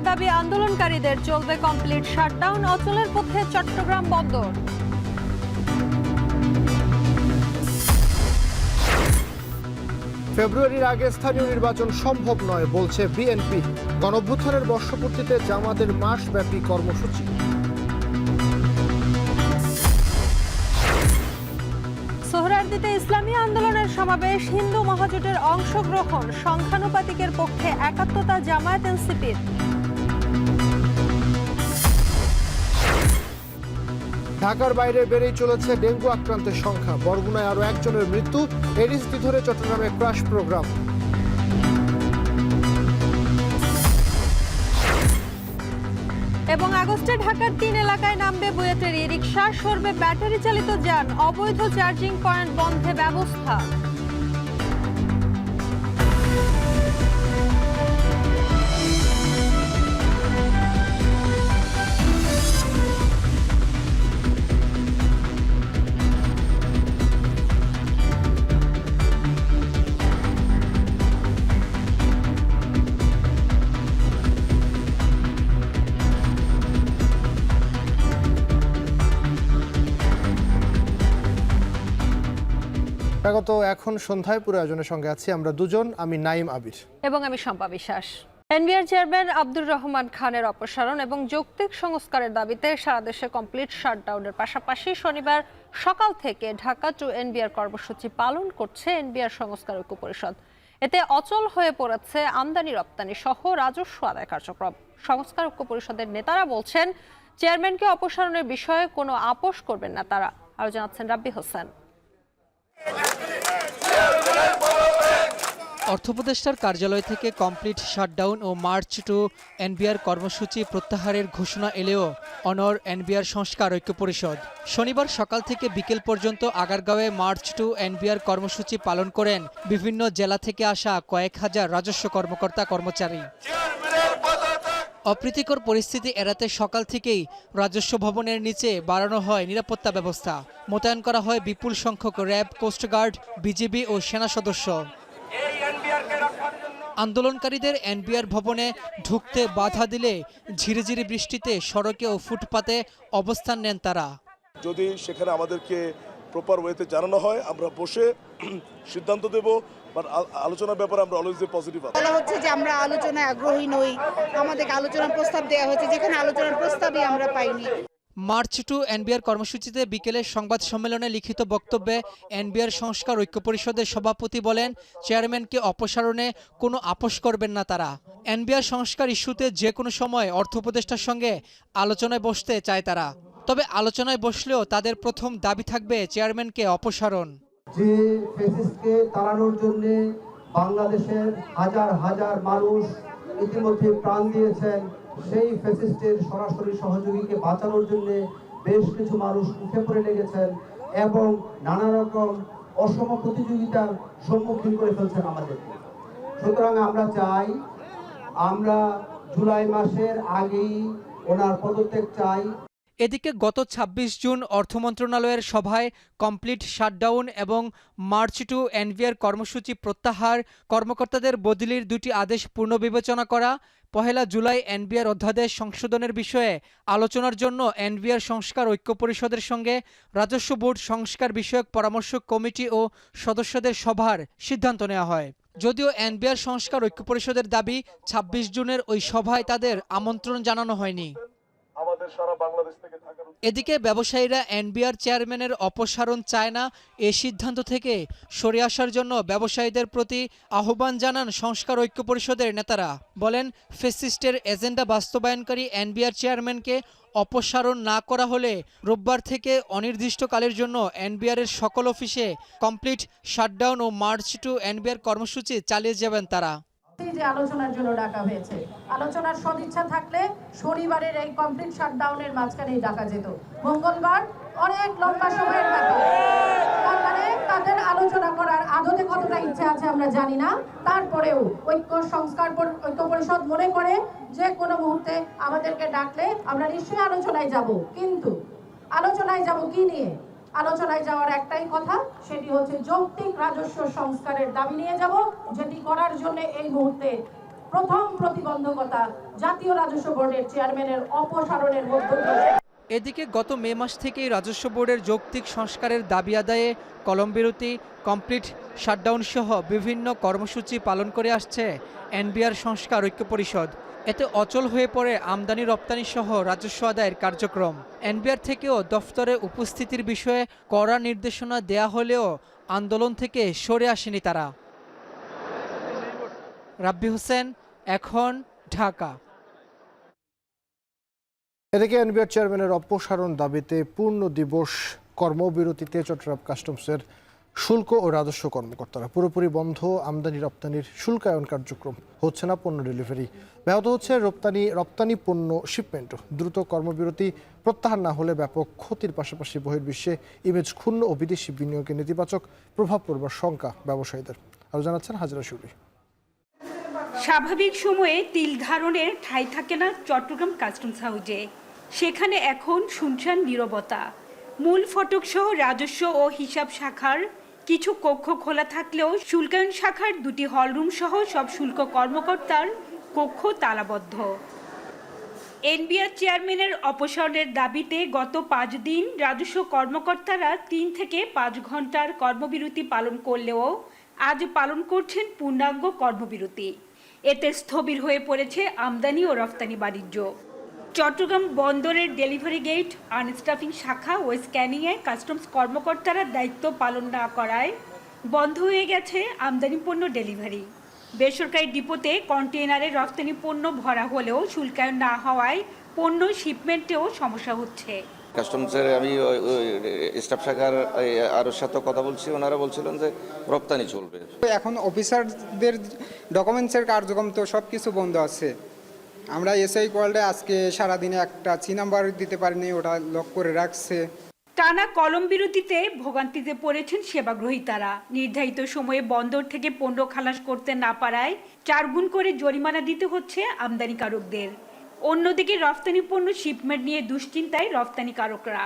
দাবি আন্দোলনকারীদের, চলবে কমপ্লিট শাটডাউন, অচলের পথে চট্টগ্রাম বন্দর। ফেব্রুয়ারির আগে স্থানীয় নির্বাচন সম্ভব নয় বলছে বিএনপি। গণঅভ্যুত্থানের বর্ষপূর্তিতে জামাতের মাসব্যাপী কর্মসূচি। সোহরাওয়ার্দীতে ইসলামী আন্দোলনের সমাবেশ, হিন্দু মহাজোটের অংশগ্রহণ, সংখ্যানুপাতিকের পক্ষে একাত্মতা জামায়াত এনসিপির। ঢাকার বাইরে বেড়েই চলেছে ডেঙ্গু আক্রান্তের সংখ্যা। বরগুনায় আরও একজনের মৃত্যু। এডিস ধরে চট্টগ্রামে ক্রাশ প্রোগ্রাম। এবং আগস্টে ঢাকার 3 এলাকায় নামবে বুয়েটের ই-রিকশা, সরবে ব্যাটারি চালিত যান, অবৈধ চার্জিং পয়েন্ট বন্ধে ব্যবস্থা। স্বাগত। এখন সন্ধ্যায় পুরো আয়োজনের সঙ্গে আছি আমরা দুজন, আমি নাইম আবির এবং আমি শম্পা বিশ্বাস। এনবিআর চেয়ারম্যান আব্দুর রহমান খানের অপসারণ এবং যৌক্তিক সংস্কারের দাবিতে সারা দেশে কমপ্লিট শাটডাউনের পাশাপাশি শনিবার সকাল থেকে ঢাকা টু এনবিআর কর্মসূচি পালন করছে এনবিআর সংস্কার ঐক্য পরিষদ। এতে অচল হয়ে পড়েছে আমদানি রপ্তানি সহ রাজস্ব আদায় কার্যক্রম। সংস্কার ঐক্য পরিষদের নেতারা বলছেন, চেয়ারম্যানকে অপসারণের বিষয়ে কোনো আপোষ করবেন না তারা। আরো জানাচ্ছেন রাব্বি হোসেন। অর্থ উপদেষ্টার কার্যালয় থেকে কমপ্লিট শাটডাউন ও মার্চ টু এনবিআর কর্মসূচি প্রত্যাহারের ঘোষণা এলেও অনড় এনবিআর সংস্কার ঐক্য পরিষদ। শনিবার সকাল থেকে বিকেল পর্যন্ত আগারগাঁওয়ে মার্চ টু এনবিআর কর্মসূচি পালন করেন বিভিন্ন জেলা থেকে আসা কয়েক হাজার রাজস্ব কর্মকর্তা কর্মচারী। অপ্রীতিকর পরিস্থিতি এড়াতে সকাল থেকেই রাজস্ব ভবনের নিচে বাড়ানো হয় নিরাপত্তা ব্যবস্থা। মোতায়েন করা হয় বিপুল সংখ্যক র্যাব, কোস্টগার্ড, বিজিবি ও সেনা সদস্য। আন্দোলনকারীদের এনবিআর ভবনে ঢুকতে বাধা দিলে ঝিরিঝিরি বৃষ্টিতে সড়কে ও ফুটপাতে অবস্থান নেন তারা। যদি সেখানে আমাদেরকে প্রপার ওয়েতে জানানো হয়, আমরা বসে সিদ্ধান্ত দেব। বাট আলোচনার ব্যাপারে আমরা অলওয়েজ পজিটিভ আছি। বলা হচ্ছে যে আমরা আলোচনায় আগ্রহী নই, আমাদেরকে আলোচনার প্রস্তাব দেওয়া হয়েছে, যেখানে আলোচনার প্রস্তাবই আমরা পাইনি। মার্চ টু এনবিআর কর্মসূচিতে বিকেলে সংবাদ সম্মেলনে লিখিত বক্তব্যে এনবিআর সংস্কার ঐক্য পরিষদের সভাপতি বলেন, চেয়ারম্যানকে অপসারণে কোনো আপোষ করবেন না তারা। এনবিআর সংস্কার ইস্যুতে যে কোনো সময় অর্থ উপদেষ্টার সঙ্গে আলোচনায় বসতে চায় তারা। তবে আলোচনায় বসলেও তাদের প্রথম দাবি থাকবে চেয়ারম্যানকে অপসারণ। যে ফ্যাসিস্টকে তাড়ানোর জন্য বাংলাদেশের হাজার হাজার মানুষ ইতিমধ্যে প্রাণ দিয়েছেন, সেই ফ্যাসিস্টের সরাসরি সহযোগীকে বাঁচানোর জন্য বেশ কিছু মানুষ উঠে পড়ে লেগেছেন এবং নানা রকম অসম প্রতিযোগিতার সম্মুখীন করে ফেলছেন আমাদেরকে। সুতরাং আমরা চাই, আমরা জুলাই মাসের আগেই ওনার পদত্যাগ চাই। এদিকে গত ২৬ জুন অর্থ মন্ত্রণালয়ের সভায় কমপ্লিট শাটডাউন এবং মার্চ টু এনবিআর কর্মসূচি প্রত্যাহার, কর্মকর্তাদের বদলির দুটি আদেশ পুনর্বিবেচনা করা, ১ জুলাই এনবিআর অধ্যাদেশ সংশোধনের বিষয়ে আলোচনার জন্য এনবিআর সংস্কার ঐক্য পরিষদের সঙ্গে রাজস্ব বোর্ড সংস্কার বিষয়ক পরামর্শ কমিটি ও সদস্যদের সভার সিদ্ধান্ত নেওয়া হয়। যদিও এনবিআর সংস্কার ঐক্য পরিষদের দাবি, ২৬ জুনের ওই সভায় তাদের আমন্ত্রণ জানানো হয়নি। এদিকে ব্যবসায়ীরা এনবিআর চেয়ারম্যানের অপসারণ চায় না, এ সিদ্ধান্ত থেকে সরে আসার জন্য ব্যবসায়ীদের প্রতি আহ্বান জানান সংস্কার ঐক্য পরিষদের নেতারা। বলেন, ফ্যাসিস্টের এজেন্ডা বাস্তবায়নকারী এনবিআর চেয়ারম্যানকে অপসারণ না করা হলে রোববার থেকে অনির্দিষ্টকালের জন্য এনবিআরের সকল অফিসে কমপ্লিট শাটডাউন ও মার্চ টু এনবিআর কর্মসূচি চালিয়ে যাবেন তারা। যে আলোচনার জন্য ডাকা হয়েছে, আলোচনার সদিচ্ছা থাকলে শনিবারের এই কমপ্লিট শাটডাউনের মাঝখানেই ডাকা যেত। মঙ্গলবার অনেক লম্বা সময়ের ব্যাপার, তার মানে তাদের আলোচনা করার আদতে কতটা ইচ্ছা আছে আমরা জানি না। তারপরেও ঐক্য পরিষদ মনে করে যে কোনো মুহূর্তে আমাদেরকে ডাকলে আমরা নিশ্চয়ই আলোচনায় যাব। কিন্তু আলোচনায় যাব কি নিয়ে? আলোচনায় যাওয়ার একটাই কথা, সেটি হচ্ছে যৌক্তিক রাজস্ব সংস্কারের দাবি নিয়ে যাব, যেটি করার জন্য এই মুহূর্তে প্রথম প্রতিবন্ধকতা জাতীয় রাজস্ব বোর্ডের চেয়ারম্যানের অপসারণের মধ্য দিয়ে। এদিকে গত মে মাস থেকেই রাজস্ব বোর্ডের যৌক্তিক সংস্কারের দাবি আদায়ে কলমবিরতি, কমপ্লিট শাটডাউন সহ বিভিন্ন কর্মসূচি পালন করে আসছে এনবিআর সংস্কার ঐক্য পরিষদ। এতে অচল হয়ে পড়ে আমদানি রপ্তানি সহ রাজস্ব আদায়ের কার্যক্রম। এনবিআর থেকেও দফতরে উপস্থিতির বিষয়ে কড়া নির্দেশনা দেয়া হলেও আন্দোলন থেকে সরে আসেনি তারা। রাব্বি হোসেন, এখন, ঢাকা। এদিকে এনবিআর চেয়ারম্যানের অপসারণ দাবিতে পূর্ণ দিবস কর্মবিরতিতে চট্টগ্রাম কাস্টমসের শুল্ক ও রাজস্ব কর্মকর্তারা। পুরোপুরি বন্ধ আমদানি রপ্তানির শুল্কায়ন কার্যক্রম, হচ্ছে না পণ্য ডেলিভারি, ব্যাহত হচ্ছে রপ্তানি পণ্য শিপমেন্ট। দ্রুত কর্মবিরতি প্রত্যাহার না হলে ব্যাপক ক্ষতির পাশাপাশি বহির্বিশ্বে ইমেজ ক্ষুণ্ণ ও বিদেশি বিনিয়োগে নেতিবাচক প্রভাব পড়বার শঙ্কা ব্যবসায়ীদের। আরও জানাচ্ছেন হাজরা শুরি। স্বাভাবিক সময়ে তিল ধারণের ঠাঁই থাকে না চট্টগ্রাম কাস্টমস হাউজে। সেখানে এখন শুনশান নীরবতা। মূল ফটক সহ রাজস্ব ও হিসাব শাখার কিছু কক্ষ খোলা থাকলেও শুল্কায়ন শাখার দুটি হলরুম সহ সব শুল্ক কর্মকর্তার কক্ষ তালাবদ্ধ। এনবিআর চেয়ারম্যানের অপসারণের দাবিতে গত 5 দিন রাজস্ব কর্মকর্তারা 3 থেকে 5 ঘন্টার কর্মবিরতি পালন করলেও আজ পালন করছেন পূর্ণাঙ্গ কর্মবিরতি। এতে স্থবির হয়ে পড়েছে আমদানি ও রফতানি বাণিজ্য। চট্টগ্রাম বন্দরের ডেলিভারি গেট, আনস্টাফিং শাখা ও স্ক্যানিংয়ে কাস্টমস কর্মকর্তারা দায়িত্ব পালন না করায় বন্ধ হয়ে গেছে আমদানি পণ্য ডেলিভারি। বেসরকারি ডিপোতে কন্টেইনারে রফতানি পণ্য ভরা হলেও শুল্কায়ন না হওয়ায় পণ্য শিপমেন্টেও সমস্যা হচ্ছে। কাস্টমসের আমি স্টাফ শাখার আরও সাথে কথা বলছি, ওনারা বলছিলেন যে রপ্তানি চলবে। এখন অফিসারদের ডকুমেন্টসের কার্যক্রম তো সব কিছু বন্ধ আছে। আমরা এসআই কলটা আজকে সারাদিনে একটা চি নাম্বার দিতে পারিনি, ওটা লক করে রাখছে। টানা কলম বিরতিতে ভোগান্তিতে পড়েছেন সেবাগ্রহীতারা। নির্ধারিত সময়ে বন্দর থেকে পণ্য খালাস করতে না পারায় 4 গুণ করে জরিমানা দিতে হচ্ছে আমদানিকারকদের। অন্যদিকে রফতানি পণ্য শিপমেন্ট নিয়ে দুশ্চিন্তায় রফতানিকারকরা।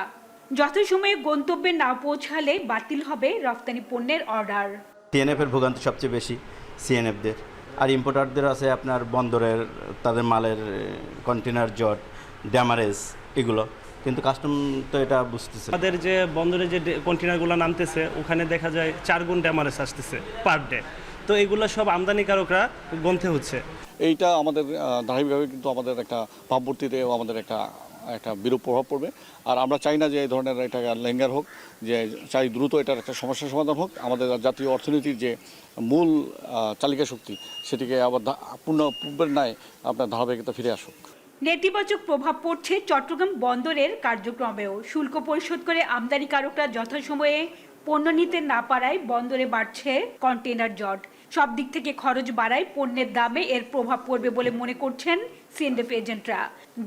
যথাসময়ে গন্তব্যে না পৌঁছালে বাতিল হবে রফতানি পণ্যের অর্ডার। সিএনএফের ভোগান্তি সবচেয়ে বেশি সিএনএফদের, আর ইম্পোর্টারদের আছে আপনার বন্দরের তাদের মালের কন্টেনার জট, ড্যামারেজ এগুলো, কিন্তু কাস্টম তো এটা বুঝতেছে। আমাদের যে বন্দরে যে কন্টেনারগুলো নামতেছে ওখানে দেখা যায় 4 গুণ ড্যামারেজ আসতেছে পার ডে। তো এগুলো সব আমদানিকারকরা গন্তে হচ্ছে। এইটা আমাদের ধারাবাহিকভাবে কিন্তু আমাদের একটা ভাবমূর্তিতে আমাদের একটা বিরূপ প্রভাব পড়বে। আর আমরা চাই না যে এই ধরনের একটা লেঙ্গার হোক, যে চাই দ্রুত এটার একটা সমস্যার সমাধান হোক। আমাদের জাতীয় অর্থনীতির যে মূল চালিকা শক্তি সেটিকে আবার পূর্বের ন্যায় আপনার ধারাবাহিকতা ফিরে আসুক। নেতিবাচক প্রভাব পড়ছে চট্টগ্রাম বন্দরের কার্যক্রমেও। শুল্ক পরিশোধ করে আমদানিকারকরা যথাসময়ে পণ্য নিতে না পারায় বন্দরে বাড়ছে কন্টেনার জট। সব দিক থেকে খরচ বাড়ায় পণ্যের দামে এর প্রভাব পড়বে বলে মনে করছেন সিএনএফ এজেন্টরা।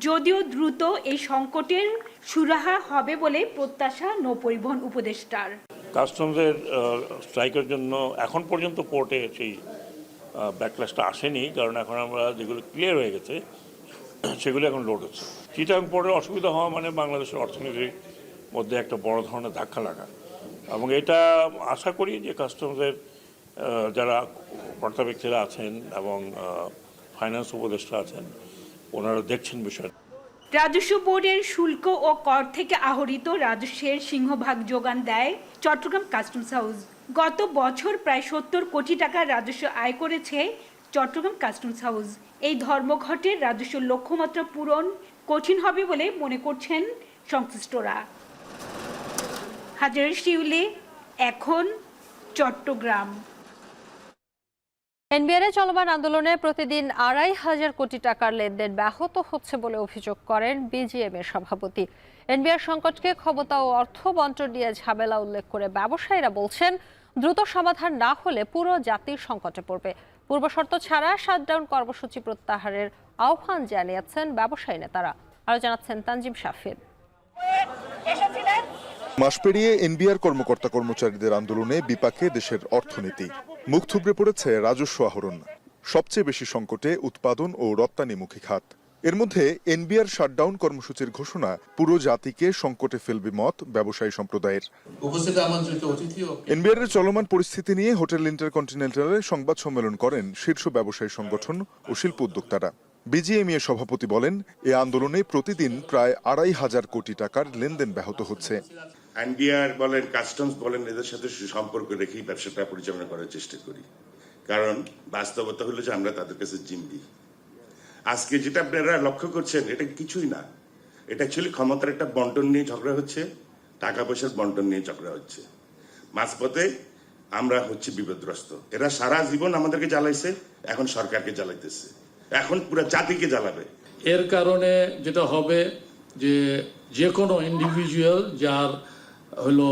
যদিও দ্রুত এই সংকটের সুরাহা হবে বলে প্রত্যাশা নৌপরিবহন উপদেষ্টার। কাস্টমসের স্ট্রাইকের জন্য এখন পর্যন্ত পোর্টে সেই ব্যাকল্যাশটা আসেনি, কারণ এখন আমরা যেগুলো ক্লিয়ার হয়ে গেছে সেগুলো এখন লোড হচ্ছে। চিটাগাং পোর্টের অসুবিধা হওয়া মানে বাংলাদেশের অর্থনীতির মধ্যে একটা বড় ধরনের ধাক্কা লাগা, এবং এটা আশা করি যে কাস্টমসের যারা কর্তা ব্যক্তিরা আছেন এবং ফাইন্যান্স উপদেষ্টা আছেন ওনারা দেখছেন বিষয়টা। রাজস্ব বোর্ডের শুল্ক ও কর থেকে আহরিত রাজস্বের সিংহভাগ যোগান দেয় চট্টগ্রাম কাস্টমস হাউস। গত বছর প্রায় 70 কোটি টাকার রাজস্ব আয় করেছে চট্টগ্রাম কাস্টমস হাউস। এই ধর্মঘটের রাজস্ব লক্ষ্যমাত্রা পূরণ কঠিন হবে বলে মনে করছেন সংশ্লিষ্টরা। হাজার শিউলি, এখন, চট্টগ্রাম। এনবিআর চলমান আন্দোলনে প্রতিদিন 2,500 কোটি টাকার লেনদেন ব্যাহত হচ্ছে বলে অভিযোগ করেন বিজিএম এর সভাপতি। এনবিআর সংকটকে ক্ষমতা ও অর্থ বন্টন নিয়ে ঝামেলা উল্লেখ করে ব্যবসায়ীরা বলছেন, দ্রুত সমাধান না হলে পুরো জাতির সংকটে পড়বে। পূর্বশর্ত ছাড়া শাটডাউন কর্মসূচি প্রত্যাহারের আহ্বান জানিয়েছেন ব্যবসায়ী নেতারা। আরো জানাচ্ছেন তানজিম শাফিদ। মাস পেরিয়ে এনবিআর কর্মকর্তা কর্মচারীদের আন্দোলনে বিপাকে দেশের অর্থনীতি। মুখ থুবড়ে পড়েছে রাজস্ব আহরণ। সবচেয়ে বেশি সংকটে উৎপাদন ও রপ্তানিমুখী খাত। এর মধ্যে এনবিআর শাটডাউন কর্মসূচির ঘোষণা পুরো জাতিকে সংকটে ফেলবে মত ব্যবসায়ী সম্প্রদায়ের। এনবিআর এর চলমান পরিস্থিতি নিয়ে হোটেল ইন্টারকন্টিনেন্টালে সংবাদ সম্মেলন করেন শীর্ষ ব্যবসায়ী সংগঠন ও শিল্প উদ্যোক্তারা। বিজিএমইএ সভাপতি বলেন, এ আন্দোলনে প্রতিদিন প্রায় 2,500 কোটি টাকার লেনদেন ব্যাহত হচ্ছে। এনবিআর বলেন, কাস্টমস বলেন, এদের সাথে সুসম্পর্ক রেখেই ব্যবসাটা পরিচালনা করার চেষ্টা করি, কারণ বাস্তবতা হলো যে আমরা তাদের কাছে জিম্মি। আজকে যেটা আপনারা লক্ষ্য করছেন এটা কিছুই না, এটা অ্যাকচুয়ালি ক্ষমতার একটা বন্টন নিয়ে ঝগড়া হচ্ছে, টাকা পয়সার বন্টন নিয়ে ঝগড়া হচ্ছে। মাঝপথে আমরা হচ্ছে বিপদগ্রস্ত। এরা সারা জীবন আমাদেরকে জ্বালাইছে, এখন সরকারকে জ্বালাইতেছে, এখন পুরো জাতিকে জ্বালাবে। এর কারণে যেটা হবে যে কোনো ইন্ডিভিজুয়াল যার হলো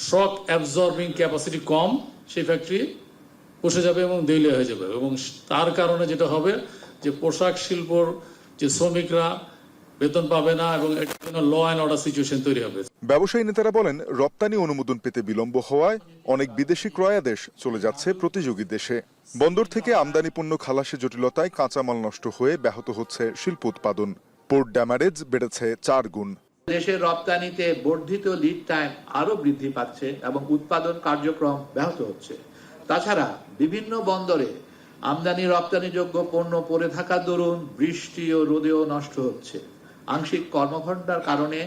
শক অ্যাবজর্বিং ক্যাপাসিটি কম, সেই ফ্যাক্টরি বসে যাবে এবং দেউলিয়া হয়ে যাবে, এবং তার কারণে যেটা হবে যে পোশাক শিল্পর যে শ্রমিকরা বেতন পাবে না এবং এটা ল অ্যান্ড অর্ডার সিচুয়েশন তৈরি হবে। ব্যবসায়ী নেতারা বলেন, রপ্তানি অনুমোদন পেতে বিলম্ব হওয়ায় অনেক বিদেশি ক্রয়াদেশ চলে যাচ্ছে প্রতিযোগী দেশে। বন্দর থেকে আমদানি পণ্য খালাসে জটিলতায় কাঁচামাল নষ্ট হয়ে ব্যাহত হচ্ছে শিল্প উৎপাদন। পোর্ট ড্যামারেজ বেড়েছে 4 গুণ। দেশের রপ্তানিতে বর্ধিত লিড টাইম আরো বৃদ্ধি পাচ্ছে এবং উৎপাদন কার্যক্রম ব্যাহত হচ্ছে। তাছাড়া বিভিন্ন বন্দরে আমদানি রপ্তানিযোগ্য পণ্য পড়ে থাকার দরুন বৃষ্টি ও রোদেও নষ্ট হচ্ছে। আংশিক কর্মঘণ্টার কারণে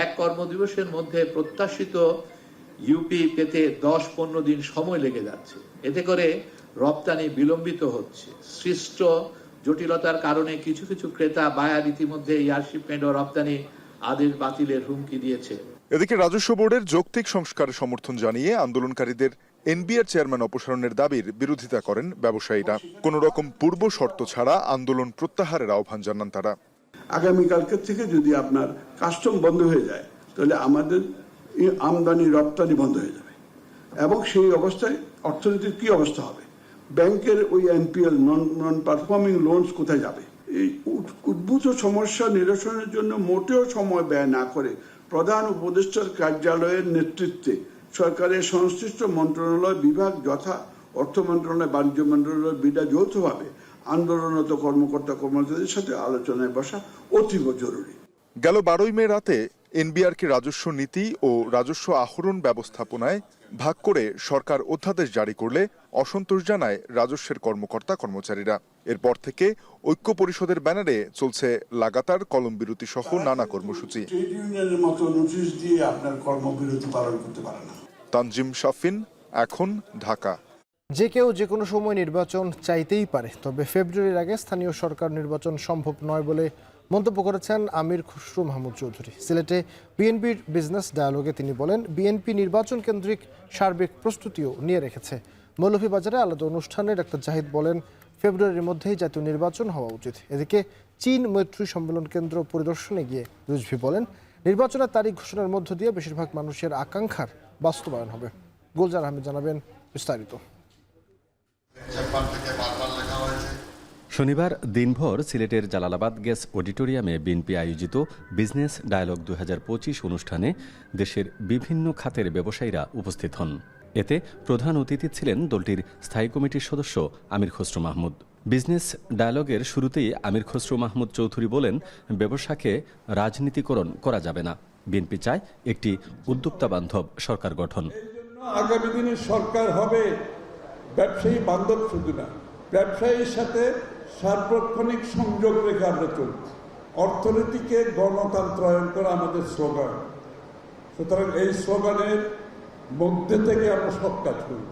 এক কর্মদিবসের মধ্যে প্রত্যাশিত ইউপি পেতে 10-15 দিন সময় লেগে যাচ্ছে। এতে করে রপ্তানি বিলম্বিত হচ্ছে। সৃষ্ট জটিলতার কারণে কিছু কিছু ক্রেতা বায়ার ইতিমধ্যে এয়ার শিপমেন্ট ও রপ্তানি আদেশ বাতিলের হুমকি দিয়েছে। এদিকে রাজস্ব বোর্ডের যৌক্তিক সংস্কারের সমর্থন জানিয়ে আন্দোলনকারীদের এনবিআর চেয়ারম্যান অপসারণের দাবির বিরোধিতা করেন ব্যবসায়ীরা। কোন রকম পূর্ব শর্ত ছাড়া আন্দোলন প্রত্যাহারের আহ্বান জানান তারা। আগামীকালকে থেকে যদি আপনার কাস্টম বন্ধ হয়ে যায় তাহলে আমাদের আমদানি রপ্তানি বন্ধ হয়ে যাবে, এবং সেই অবস্থায় অর্থনীতির কি অবস্থা হবে? ব্যাংকের ওই এনপিএল নন পারফর্মিং লোনস কোথায় যাবে? এই উদ্ভূত সমস্যা নিরসনের জন্য মোটেও সময় ব্যয় না করে প্রধান উপদেষ্টার কার্যালয়ের নেতৃত্বে সরকারের সংশ্লিষ্ট মন্ত্রণালয় বিভাগ যথা অর্থ মন্ত্রণালয়, বাণিজ্য মন্ত্রণালয়, বিডা যৌথভাবে আন্দোলনরত কর্মকর্তা কর্মচারীদের সাথে আলোচনায় বসা অতীব জরুরি। গেল 12 মে রাতে এনবিআরকে রাজস্ব নীতি ও রাজস্ব আহরণ ব্যবস্থাপনায় ভাগ করে সরকার অধ্যাদেশ জারি করলে অসন্তোষ জানায় রাজস্বের কর্মকর্তা কর্মচারীরা। এরপর থেকে ঐক্য পরিষদের ব্যানারে চলছে লাগাতার কলম বিরতি সহ নানা কর্মসূচি। ট্রেড ইউনিয়নের মতো নোটিশ দিয়ে আপনার কর্মবিরতি পালন করতে পারে না। তানজিম শাফিন, এখন, ঢাকা। যে কেউ যে কোনো সময় নির্বাচন চাইতেই পারে, তবে ফেব্রুয়ারির আগে স্থানীয় সরকার নির্বাচন সম্ভব নয় বলে মন্তব্য করেছেন আমির খসরু মাহমুদ চৌধুরী। সিলেটে বিএনপির বিজনেস ডায়ালগে তিনি বলেন, বিএনপি নির্বাচন কেন্দ্রিক সার্বিক প্রস্তুতিও নিয়ে রেখেছে। মৌলভীবাজারে আলাদা অনুষ্ঠানে ডাক্তার জাহিদ বলেন, ফেব্রুয়ারির মধ্যেই জাতীয় নির্বাচন হওয়া উচিত। এদিকে চীন মৈত্রী সম্মেলন কেন্দ্র পরিদর্শনে গিয়ে রিজভী বলেন, নির্বাচনের তারিখ ঘোষণার মধ্য দিয়ে বেশিরভাগ মানুষের আকাঙ্ক্ষার বাস্তবায়ন হবে। গুলজার আহমেদ জানাবেন বিস্তারিত। শনিবার দিনভর সিলেটের জালালাবাদ গ্যাস অডিটোরিয়ামে বিএনপি আয়োজিত বিজনেস ডায়ালগ 2025 অনুষ্ঠানে দেশের বিভিন্ন খাতের ব্যবসায়ীরা উপস্থিত হন। এতে প্রধান অতিথি ছিলেন দলটির স্থায়ী কমিটির সদস্য আমির খসরু মাহমুদ। বিজনেস ডায়ালগের শুরুতেই আমির খসরু মাহমুদ চৌধুরী বলেন, ব্যবসাকে রাজনীতিকরণ করা যাবে না। বিএনপি চায় একটি উদ্যোক্তা বান্ধব সরকার গঠন। আগামী দিনে সরকার হবে ব্যবসায়ী বান্ধব শুধু না, ব্যবসায়ীর সাথে সার্বক্ষণিক সংযোগ রেখে আমরা চলব। অর্থনীতিকে গণতন্ত্রায়ন করা আমাদের স্লোগান। সুতরাং এই স্লোগানের মধ্যে থেকে আমরা সব কাজ করব,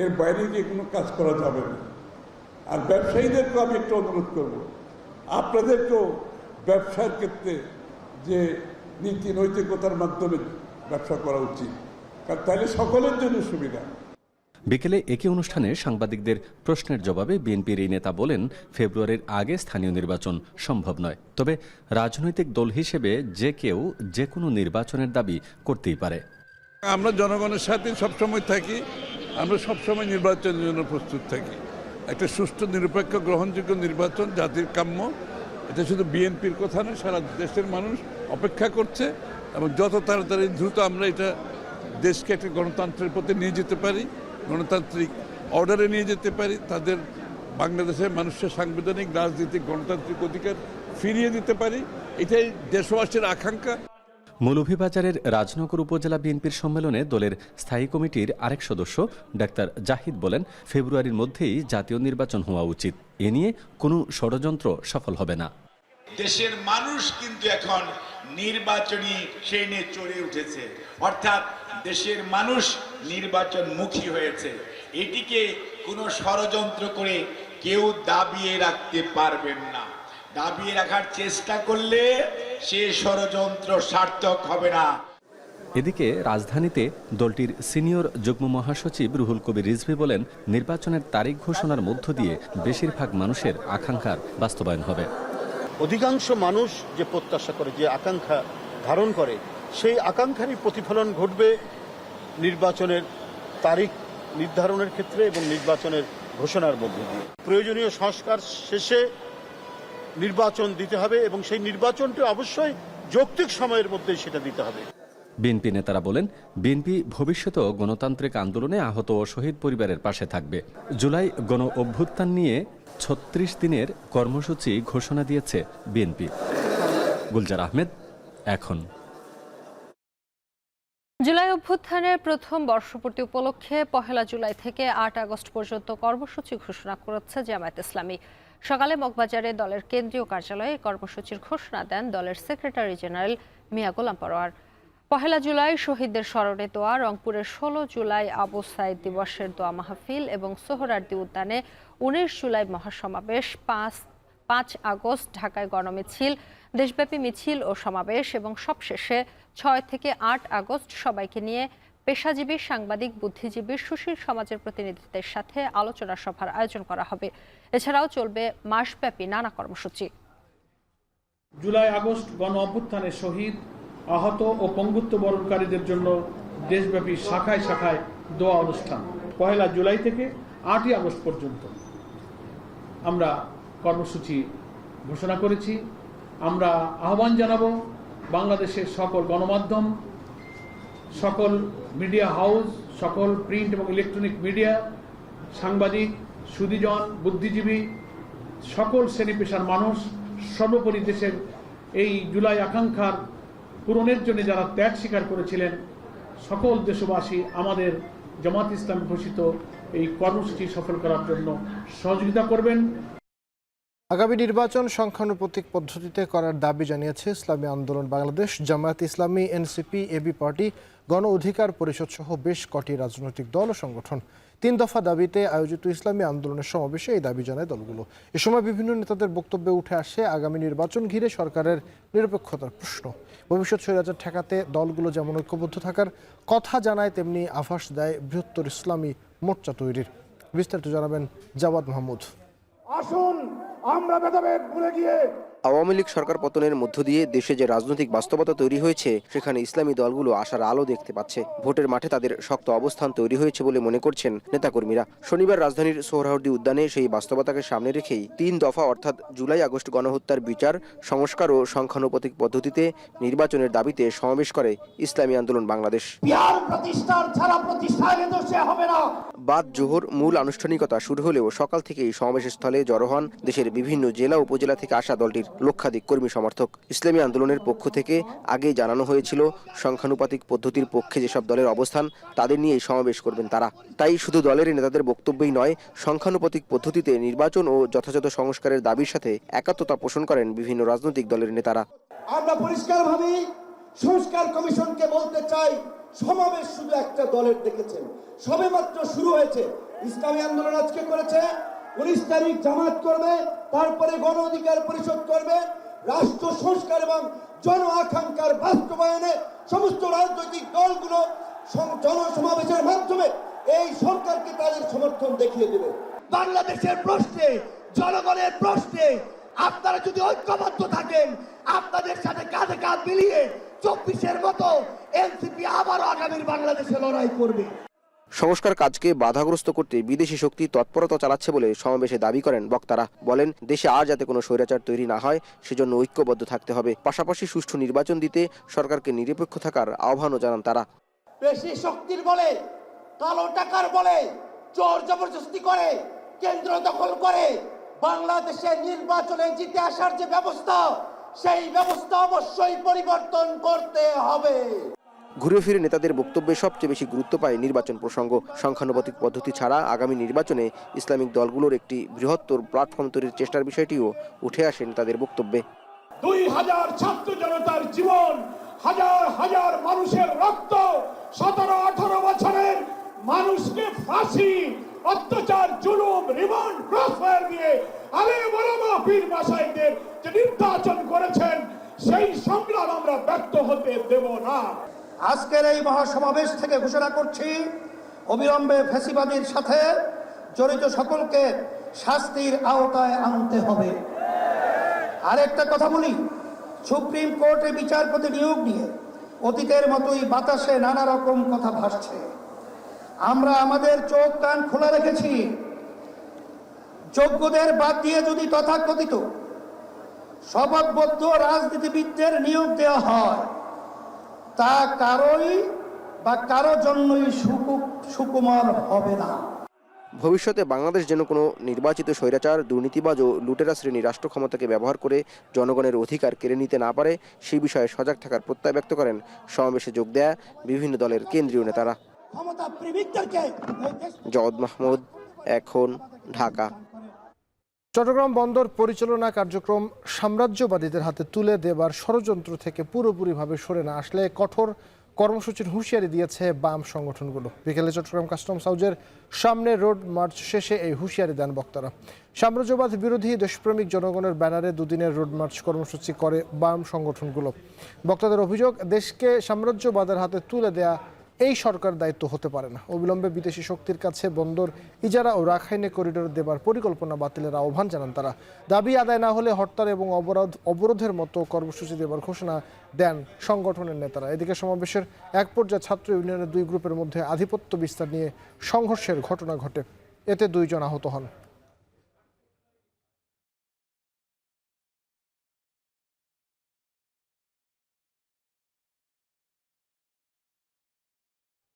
এর বাইরে গিয়ে কোনো কাজ করা যাবে না। আর ব্যবসায়ীদেরকেও আমি একটু অনুরোধ করব, আপনাদেরকেও ব্যবসার ক্ষেত্রে যে নীতি নৈতিকতার মাধ্যমে ব্যবসা করা উচিত, কারণ তাহলে সকলের জন্য সুবিধা। বিকেলে একই অনুষ্ঠানে সাংবাদিকদের প্রশ্নের জবাবে বিএনপির এই নেতা বলেন, ফেব্রুয়ারির আগে স্থানীয় নির্বাচন সম্ভব নয়, তবে রাজনৈতিক দল হিসেবে যে কেউ যে কোনো নির্বাচনের দাবি করতেই পারে। আমরা জনগণের সাথে সবসময় থাকি, আমরা সবসময় নির্বাচনের জন্য প্রস্তুত থাকি। একটা সুষ্ঠু নিরপেক্ষ গ্রহণযোগ্য নির্বাচন জাতির কাম্য। এটা শুধু বিএনপির কথা নয়, সারা দেশের মানুষ অপেক্ষা করছে, এবং যত তাড়াতাড়ি দ্রুত আমরা এটা দেশকে একটা গণতন্ত্রের পথে নিয়ে যেতে পারি, গণতান্ত্রিক অর্ডারে নিয়ে যেতে পারি, তাদের বাংলাদেশের মানুষের সাংবিধানিক রাজনৈতিক গণতান্ত্রিক অধিকার ফিরিয়ে দিতে পারি, এটাই দেশবাসীর আকাঙ্ক্ষা। মৌলভীবাজারের রাজনগর উপজেলা বিএনপির সম্মেলনে দলের স্থায়ী কমিটির আরেক সদস্য ডাক্তার জাহিদ বলেন, ফেব্রুয়ারির মধ্যেই জাতীয় নির্বাচন হওয়া উচিত। এ নিয়ে কোনো ষড়যন্ত্র সফল হবে না। দেশের মানুষ কিন্তু এখন নির্বাচনী ট্রেনে চড়ে উঠেছে, অর্থাৎ দেশের মানুষ নির্বাচনমুখী হয়েছে। এটিকে কোনো ষড়যন্ত্র করে কেউ দাবিয়ে রাখতে পারবেন না। দাবিয়ে রাখার চেষ্টা করলে সে ষড়যন্ত্র সার্থক হবে না। এদিকে রাজধানীতে দলটির সিনিয়র যুগ্ম মহাসচিব রুহুল কবির রিজভী বলেন, নির্বাচনের তারিখ ঘোষণার মধ্য দিয়ে বেশিরভাগ মানুষের আকাঙ্ক্ষার বাস্তবায়ন হবে। অধিকাংশ মানুষ যে প্রত্যাশা করে, যে আকাঙ্ক্ষা ধারণ করে, সেই আকাঙ্ক্ষারই প্রতিফলন ঘটবে নির্বাচনের তারিখ নির্ধারণের ক্ষেত্রে এবং নির্বাচনের ঘোষণার মধ্য দিয়ে। প্রয়োজনীয় সংস্কার শেষে নির্বাচন দিতে হবে এবং সেই নির্বাচনটি অবশ্যই যৌক্তিক সময়ের মধ্যে সেটা দিতে হবে। বিএনপি নেতারা বলেন, বিএনপি ভবিষ্যতেও গণতান্ত্রিক আন্দোলনে আহত ও শহীদ পরিবারের পাশে থাকবে। জুলাই গণ অভ্যুত্থান নিয়ে ৩৬ দিনের কর্মসূচি ঘোষণা দিয়েছে বিএনপি। গুলজার আহমেদ, এখন। জুলাই অভ্যুত্থানের প্রথম বর্ষপূর্তি উপলক্ষে ১ জুলাই থেকে ৮ আগস্ট পর্যন্ত কর্মসূচি ঘোষণা করেছে জামায়াত ইসলামী। সকালে মগবাজারে দলের কেন্দ্রীয় কার্যালয়ে কর্মসূচির ঘোষণা দেন দলের সেক্রেটারি জেনারেল মিয়া গোলাম পরোয়ার। ১ জুলাই শহীদদের স্মরণে দোয়া, রংপুরের ১৬ জুলাই আবু সাইদ দিবসের দোয়া মাহফিল এবং সোহরাওয়ার্দী উদ্যানে ১৯ জুলাই মহাসমাবেশ, ৫ আগস্ট ঢাকায় গণমিছিল, দেশব্যাপী মিছিল ও সমাবেশ এবং সবশেষে ৬ থেকে ৮ আগস্ট সবাইকে নিয়ে পেশাজীবী, সাংবাদিক, বুদ্ধিজীবী, সুশীল সমাজের প্রতিনিধিদের সাথে আলোচনা সভার আয়োজন করা হবে। এছাড়াও চলবে মাসব্যাপী নানা কর্মসূচি। জুলাই আগস্ট গণ অভ্যুত্থানের শহীদ, আহত ও পঙ্গুত্ব বরণকারীদের জন্য দেশব্যাপী শাখায় শাখায় দোয়া অনুষ্ঠান ১ জুলাই থেকে ৮ আগস্ট পর্যন্ত আমরা কর্মসূচি ঘোষণা করেছি। আমরা আহ্বান জানাবো বাংলাদেশের সকল গণমাধ্যম, সকল মিডিয়া হাউস, সকল প্রিন্ট এবং ইলেকট্রনিক মিডিয়া, সাংবাদিক, সুধীজন, বুদ্ধিজীবী, সকল শ্রেণী পেশার মানুষ, সর্বোপরি দেশের এই জুলাই আকাঙ্ক্ষার পূরণের জন্য যারা ত্যাগ স্বীকার করেছিলেন, সকল দেশবাসী আমাদের জামাত ইসলামী ঘোষিত এই কর্মসূচি সফল করার জন্য সহযোগিতা করবেন। আগামী নির্বাচন সংখ্যানুপাতিক পদ্ধতিতে করার দাবি জানিয়েছে ইসলামী আন্দোলন বাংলাদেশ, জামায়াত ইসলামী, এনসিপি, এবি পার্টি, গণ অধিকার পরিষদ সহ বেশ কটি রাজনৈতিক দল ও সংগঠন। ৩ দফা দাবিতে আয়োজিত ইসলামী আন্দোলনের সমাবেশে এই দাবি জানায় দলগুলো। এ সময় বিভিন্ন নেতাদের বক্তব্যে উঠে আসে আগামী নির্বাচন ঘিরে সরকারের নিরপেক্ষতার প্রশ্ন। ভবিষ্যৎ স্বৈরাচার ঠেকাতে দলগুলো যেমন ঐক্যবদ্ধ থাকার কথা জানায়, তেমনি আভাস দেয় বৃহত্তর ইসলামী মোর্চা তৈরির। বিস্তারিত জানাবেন জাওয়াদ মাহমুদ। আসুন আমরা ভেদাভেদ ভুলে গিয়ে আওয়ামী লীগ সরকার পতনের মধ্য দিয়ে দেশে যে রাজনৈতিক বাস্তবতা তৈরি হয়েছে, সেখানে ইসলামী দলগুলো আশার আলো দেখতে পাচ্ছে। ভোটের মাঠে তাদের শক্ত অবস্থান তৈরি হয়েছে বলে মনে করছেন নেতাকর্মীরা। শনিবার রাজধানীর সোহরাওয়ার্দী উদ্যানে সেই বাস্তবতাকে সামনে রেখেই ৩ দফা অর্থাৎ জুলাই আগস্ট গণহত্যার বিচার, সংস্কার ও সংখ্যানুপাতিক পদ্ধতিতে নির্বাচনের দাবিতে সমাবেশ করে ইসলামী আন্দোলন বাংলাদেশ। বাদ জোহর মূল আনুষ্ঠানিকতা শুরু হলেও সকাল থেকেই সমাবেশ স্থলে জড়ো হন দেশের বিভিন্ন জেলা উপজেলা থেকে আসা দলটির লক্ষাধিক কর্মী সমর্থক। ইসলামী আন্দোলনের পক্ষ থেকে আগেই জানানো হয়েছিল, সংখ্যানুপাতিক পদ্ধতির পক্ষে যেসব দলের অবস্থান, তাদের নিয়েই সমাবেশ করবেন তারা। তাই শুধু দলের নেতাদের বক্তব্যই নয়, সংখ্যানুপাতিক পদ্ধতিতে নির্বাচন ও যথাযথ সংস্কারের দাবির সাথে একাত্মতা পোষণ করেন বিভিন্ন রাজনৈতিক দলের নেতারা। আমরা পরিষ্কারভাবে সংস্কার কমিশনকে বলতে চাই, সমাবেশ শুধু একটা দলের দেখেছেন, সবেমাত্র শুরু হয়েছে। ইসলামী আন্দোলন আজকে করেছে, 19 তারিখ জামাত করবে, তারপরে গণ অধিকার পরিষদ করবে। রাষ্ট্র সংস্কার এবং জন আকাঙ্ক্ষার বাস্তবায়নে সমস্ত রাজনৈতিক দলগুলো জনসমাবেশের মাধ্যমে এই সরকারকে তাদের সমর্থন দেখিয়ে দেবে। বাংলাদেশের প্রশ্নে, জনগণের প্রশ্নে আপনারা যদি ঐক্যবদ্ধ থাকেন, আপনাদের সাথে কাঁধে কাঁধ মিলিয়ে 24-এর মতো এনসিপি আবারও আগামীর বাংলাদেশে লড়াই করবে। সংস্কার কাজকে বাধাগ্রস্ত করতে বিদেশি শক্তি তৎপরতা চালাচ্ছে বলে সমাবেশে দাবি করেন বক্তারা। বলেন, দেশে আর যাতে কোনো স্বৈরাচার তৈরি না হয়, সেজন্য ঐক্যবদ্ধ থাকতে হবে। পাশাপাশি সুষ্ঠু নির্বাচন দিতে সরকারকে নিরপেক্ষ থাকার আহ্বানও জানান তারা। বেশি শক্তির বলে, কালো টাকার বলে, জোর জবরদস্তি করে, কেন্দ্র দখল করে বাংলাদেশের নির্বাচনে জিতে আসার যে ব্যবস্থা, সেই ব্যবস্থা অবশ্যই পরিবর্তন করতে হবে। ঘুরে ফিরে নেতাদের বক্তব্যে সবচেয়ে বেশি গুরুত্ব পায় নির্বাচন প্রসঙ্গ। সংখ্যানুপাতিক পদ্ধতি ছাড়া আগামী নির্বাচনে ইসলামিক দলগুলোর একটি বৃহত্তর প্ল্যাটফর্ম তৈরির চেষ্টার বিষয়টিও উঠে আসে নেতাদের বক্তব্যে। 2000 ছাত্র জনতার জীবন, হাজার হাজার মানুষের রক্ত, 17-18 বছরের মানুষকে ফাঁসি, অত্যাচার, জুলুম, রিমান্ড, ক্রসফায়ার দিয়ে আলেম ওলামা পীর মাশায়েখদের যে নির্যাতন করেছেন, সেই সংগ্রাম আমরা ব্যর্থ হতে দেব না। আজকের এই মহাসমাবেশ থেকে ঘোষণা করছি, অবিলম্বে ফ্যাসিবাদীর সাথে জড়িত সকলকে শাস্তির আওতায় আনতে হবে। আরেকটা কথা বলি, সুপ্রিম কোর্টে বিচারপতি নিয়োগ নিয়ে অতীতের মতোই বাতাসে নানা রকম কথা ভাসছে। আমরা আমাদের চোখ কান খোলা রেখেছি। যোগ্যদের বাদ দিয়ে যদি তথাকথিত শপথবদ্ধ রাজনীতিবিদদের নিয়োগ দেওয়া হয়, তা কারো জন্যই সুকুমার হবে না। ভবিষ্যতে বাংলাদেশ যেন কোনো নির্বাচিত স্বৈরাচার, দুর্নীতিবাজ ও লুটেরা শ্রেণী রাষ্ট্র ক্ষমতাকে ব্যবহার করে জনগণের অধিকার কেড়ে নিতে না পারে, সেই বিষয়ে সজাগ থাকার প্রত্যয় ব্যক্ত করেন সমাবেশে যোগ দেয়া বিভিন্ন দলের কেন্দ্রীয় নেতারা। জওয়াদ মাহমুদ, এখন, ঢাকা। চট্টগ্রাম বন্দর পরিচালনা কার্যক্রম সাম্রাজ্যবাদীদের হাতে তুলে দেবার ষড়যন্ত্র থেকে পুরোপুরিভাবে সরে না আসলে কঠোর কর্মসূচির হুঁশিয়ারি দিয়েছে বাম সংগঠনগুলো। বিকেলে চট্টগ্রাম কাস্টমস হাউজের সামনে রোড মার্চ শেষে এই হুঁশিয়ারি দেন বক্তারা। সাম্রাজ্যবাদ বিরোধী দেশপ্রেমিক জনগণের ব্যানারে দুদিনের রোড মার্চ কর্মসূচি করে বাম সংগঠনগুলো। বক্তাদের অভিযোগ, দেশকে সাম্রাজ্যবাদের হাতে তুলে দেয়া এই সরকার দায়িত্ব হতে পারে না। অবিলম্বে বিদেশি শক্তির কাছে বন্দর ইজারা ও রাখাইনে করিডোর দেবার পরিকল্পনা বাতিলের আহ্বান জানান তারা। দাবি আদায় না হলে হরতাল এবং অবরোধের মতো কর্মসূচি দেবার ঘোষণা দেন সংগঠনের নেতারা। এদিকে সমাবেশের এক পর্যায়ে ছাত্র ইউনিয়নের দুই গ্রুপের মধ্যে আধিপত্য বিস্তার নিয়ে সংঘর্ষের ঘটনা ঘটে, এতে 2 জন আহত হন।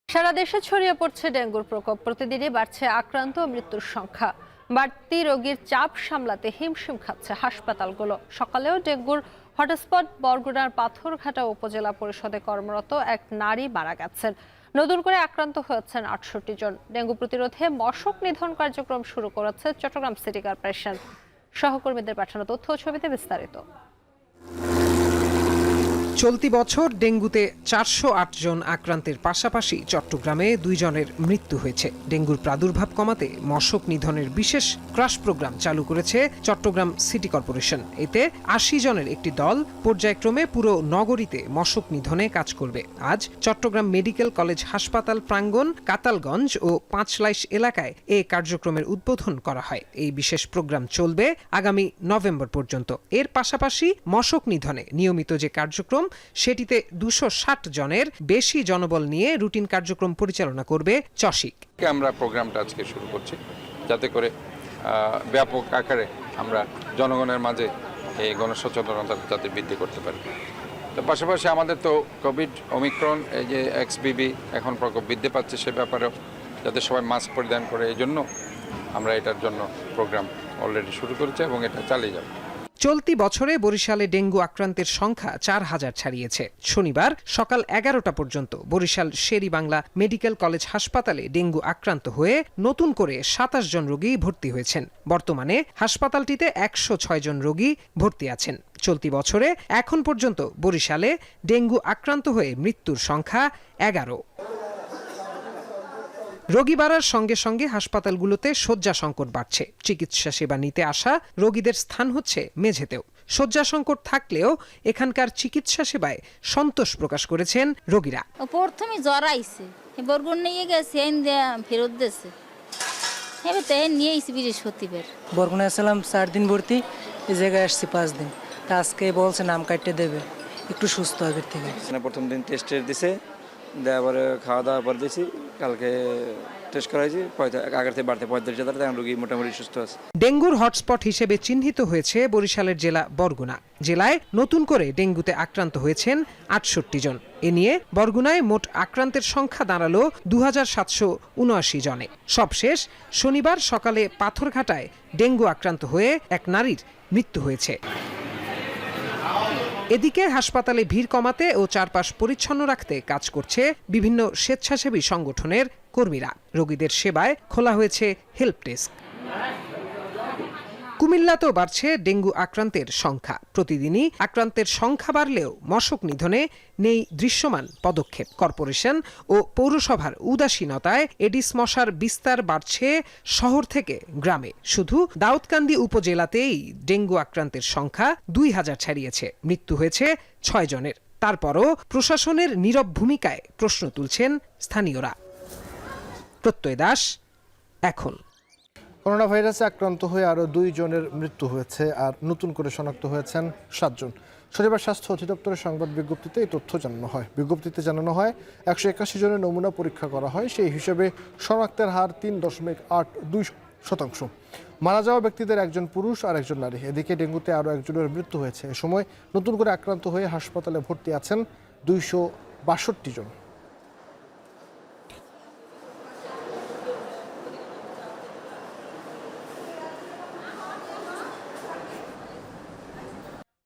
সারা দেশে ছড়িয়ে পড়ছে ডেঙ্গুর প্রকোপ। প্রতিদিনই বাড়ছে আক্রান্ত ও মৃত্যুর সংখ্যা। বাড়তি রোগীর চাপ সামলাতে হিমশিম খাচ্ছে হাসপাতালগুলো। সকালেও ডেঙ্গুর হটস্পট বরগুনার পাথরঘাটা উপজেলা পরিষদে কর্মরত এক নারী মারা গেছেন। নতুন করে আক্রান্ত হয়েছেন 68 জন। ডেঙ্গু প্রতিরোধে মশক নিধন কার্যক্রম শুরু করেছে চট্টগ্রাম সিটি কর্পোরেশন। সহকর্মীদের পাঠানো তথ্য ও ছবিতে বিস্তারিত। চলতি বছর ডেঙ্গুতে 408 জন আক্রান্তের পাশাপাশি চট্টগ্রামে 2 জনের মৃত্যু হয়েছে। ডেঙ্গুর প্রাদুর্ভাব কমাতে মশক নিধনের বিশেষ ক্রাশ প্রোগ্রাম চালু করেছে চট্টগ্রাম সিটি কর্পোরেশন। এতে 80 জনের একটি দল পর্যায়ক্রমে পুরো নগরীতে মশক নিধনে কাজ করবে। আজ চট্টগ্রাম মেডিকেল কলেজ হাসপাতাল প্রাঙ্গণ, কাতালগঞ্জ ও পাঁচলাইশ এলাকায় এ কার্যক্রমের উদ্বোধন করা হয়। এই বিশেষ প্রোগ্রাম চলবে আগামী নভেম্বর পর্যন্ত। এর পাশাপাশি মশক নিধনে নিয়মিত যে কার্যক্রম, সেটিতে 260 জনের বেশি জনবল নিয়ে রুটিন কার্যক্রম পরিচালনা করবে চসিক। আমরা প্রোগ্রামটা আজকে শুরু করছি যাতে করে ব্যাপক আকারে আমরা জনগণের মাঝে এই গণসচেতনতা যাতে বৃদ্ধি করতে পারি। তো পাশাপাশি আমাদের তো কোভিড ওমিক্রন এই যে XBB এখন প্রকোপ বৃদ্ধি পাচ্ছে, সে ব্যাপারেও যাতে সবাই মাস্ক পরিধান করে, এই জন্য আমরা এটার জন্য প্রোগ্রাম অলরেডি শুরু করেছি এবং এটা চালিয়ে যাব। চলতি বছরে বরিশালে ডেঙ্গু আক্রান্তের সংখ্যা 4000 ছাড়িয়েছে। শনিবার সকাল 11টা পর্যন্ত বরিশাল শেরি বাংলা মেডিকেল কলেজ হাসপাতালে ডেঙ্গু আক্রান্ত হয়ে নতুন করে 27 জন রোগী ভর্তি হয়েছেন। বর্তমানে হাসপাতালটিতে 106 জন রোগী ভর্তি আছেন। চলতি বছরে এখন পর্যন্ত বরিশালে ডেঙ্গু আক্রান্ত হয়ে মৃত্যুর সংখ্যা 11। রোগী বাড়ার সঙ্গে সঙ্গে হাসপাতালগুলোতে শয্যা সংকট বাড়ছে। চিকিৎসা সেবা নিতে আসা রোগীদের স্থান হচ্ছে মেঝেতেও। শয্যা সংকট থাকলেও এখানকার চিকিৎসা সেবায় সন্তোষ প্রকাশ করেছেন রোগীরা। প্রথমে জ্বর আইছে, বরগুন নিয়ে গেছে, ফেরত দিয়েছে, এবার তাই নিয়ে এসে বৃহস্পতিবার। বরগুনে আসলাম 4 দিন ভর্তি, এই জায়গায় আসছি 5 দিন। তা আজকে বলছে নাম কাটতে দেবে, একটু সুস্থ হবে থেকে। প্রথম দিন টেস্টের দিছে, দেওয়ার পরে খাওয়া দাওয়া করে দিয়েছি, কালকে টেস্ট করাইছি আগের থেকে বাড়তে 35,000, এখন রোগী মোটামুটি সুস্থ আছে। ডেঙ্গুর হটস্পট হিসেবে চিহ্নিত হয়েছে বরিশালের জেলা বরগুনা। জেলায় নতুন করে ডেঙ্গুতে আক্রান্ত হয়েছেন 68 জন। এ নিয়ে বরগুনায় মোট আক্রান্তের সংখ্যা দাঁড়ালো 2779 জনে। সবশেষ শনিবার সকালে পাথরঘাটায় ডেঙ্গু আক্রান্ত হয়ে এক নারীর মৃত্যু হয়েছে। এদিকে হাসপাতালে ভিড় কমাতে ও চারপাশ পরিচ্ছন্ন রাখতে কাজ করছে বিভিন্ন স্বেচ্ছাসেবী সংগঠনের কর্মীরা। রোগীদের সেবায় খোলা হয়েছে হেল্প ডেস্ক। কুমিল্লাতেও বাড়ছে ডেঙ্গু আক্রান্তের সংখ্যা। প্রতিদিনই আক্রান্তের সংখ্যা বাড়লেও মশক নিধনে নেই দৃশ্যমান পদক্ষেপ। কর্পোরেশন ও পৌরসভার উদাসীনতায় এডিস মশার বিস্তার বাড়ছে শহর থেকে গ্রামে। শুধু দাউদকান্দি উপজেলাতেই ডেঙ্গু আক্রান্তের সংখ্যা 2000 ছাড়িয়েছে। মৃত্যু হয়েছে 6 জনের। তারপরও প্রশাসনের নীরব ভূমিকায় প্রশ্ন তুলছেন স্থানীয়রা। প্রত্যয় দাস, এখন। করোনা ভাইরাসে আক্রান্ত হয়ে আরও 2 জনের মৃত্যু হয়েছে, আর নতুন করে শনাক্ত হয়েছেন 7 জন। শনিবার স্বাস্থ্য অধিদপ্তরের সংবাদ বিজ্ঞপ্তিতে এই তথ্য জানানো হয়। বিজ্ঞপ্তিতে জানানো হয় 181 জনের নমুনা পরীক্ষা করা হয়। সেই হিসেবে শনাক্তের হার 3.82%। মারা যাওয়া ব্যক্তিদের একজন পুরুষ আর একজন নারী। এদিকে ডেঙ্গুতে আরও একজনের মৃত্যু হয়েছে। এ সময় নতুন করে আক্রান্ত হয়ে হাসপাতালে ভর্তি আছেন 262 জন।